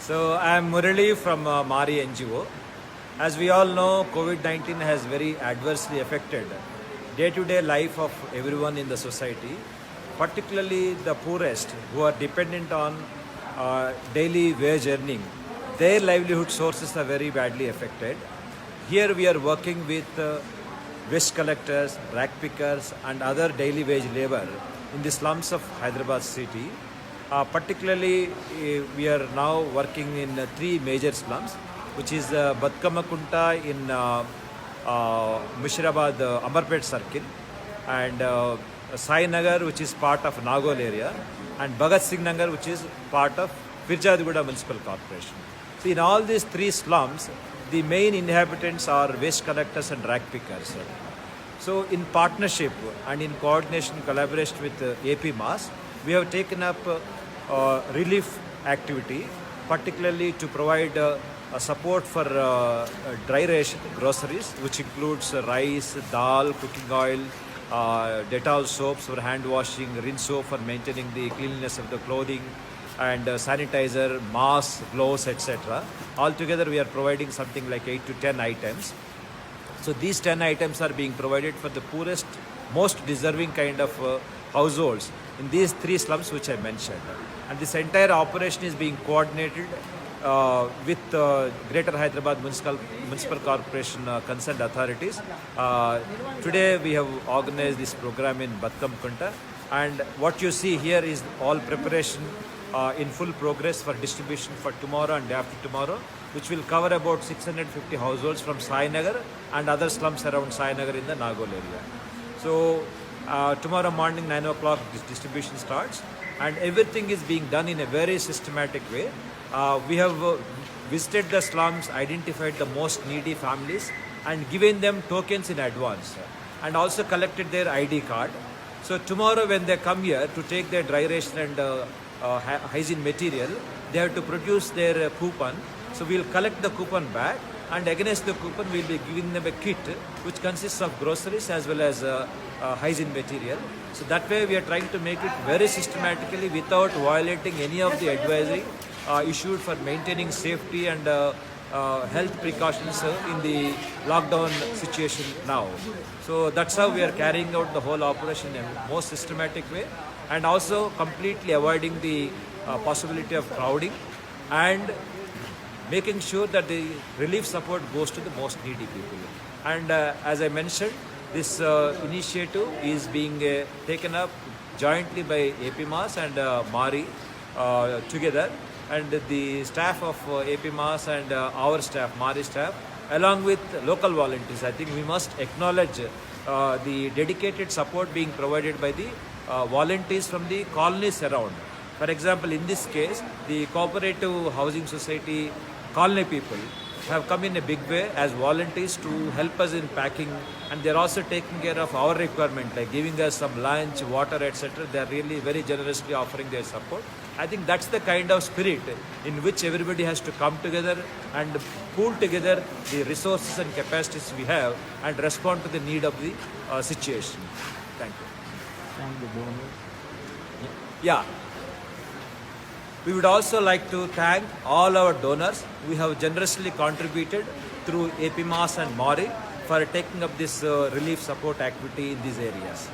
So I am Murali from Mari NGO. As we all know, COVID-19 has very adversely affected day-to-day life of everyone in the society, particularly the poorest who are dependent on daily wage earning. Their livelihood sources are very badly affected. Here we are working with waste collectors, rag pickers and other daily wage labor in the slums of Hyderabad city. Particularly, we are now working in three major slums, which is Badkamakunta in Mushirabad, Amarpet Circle, and Sai Nagar, which is part of Nagol area, and Bhagat Singh Nagar, which is part of Firjadgooda Municipal Corporation. So, in all these three slums, the main inhabitants are waste collectors and rag pickers. So, in partnership and in coordination, collaboration with AP MAS, we have taken up relief activity, particularly to provide support for dry ration groceries, which includes rice, dal, cooking oil, Dettol soaps for hand washing, rinse soap for maintaining the cleanliness of the clothing, and sanitizer, masks, gloves, etc. Altogether, we are providing something like 8 to 10 items. So these 10 items are being provided for the poorest, most deserving kind of households in these three slums which I mentioned. And this entire operation is being coordinated with Greater Hyderabad Municipal Corporation concerned authorities. Today we have organized this program in Badkamakunta, and what you see here is all preparation in full progress for distribution for tomorrow and day after tomorrow, which will cover about 650 households from Sai Nagar and other slums around Sai Nagar in the Nagol area. So tomorrow morning 9 o'clock this distribution starts, and everything is being done in a very systematic way. We have visited the slums, identified the most needy families and given them tokens in advance, and also collected their ID card. So tomorrow when they come here to take their dry ration and hygiene material, they have to produce their coupon. So we'll collect the coupon back, and against the coupon we'll be giving them a kit which consists of groceries as well as hygiene material. So that way we are trying to make it very systematically without violating any of the advisory issued for maintaining safety and health precautions in the lockdown situation now. So that's how we are carrying out the whole operation in a most systematic way, and also completely avoiding the possibility of crowding and making sure that the relief support goes to the most needy people. And as I mentioned, this initiative is being taken up jointly by AP MAS and MARI together, and the staff of AP MAS and our staff, MARI staff, along with local volunteers. I think we must acknowledge the dedicated support being provided by the volunteers from the colonies around. For example, in this case, the Cooperative Housing Society colony people have come in a big way as volunteers to help us in packing, and they're also taking care of our requirement, like giving us some lunch, water, etc. They're really very generously offering their support. I think that's the kind of spirit in which everybody has to come together and pool together the resources and capacities we have and respond to the need of the situation. Thank you. Thank the donors. Yeah. We would also like to thank all our donors who have generously contributed through AP MAS and MARI for taking up this relief support activity in these areas.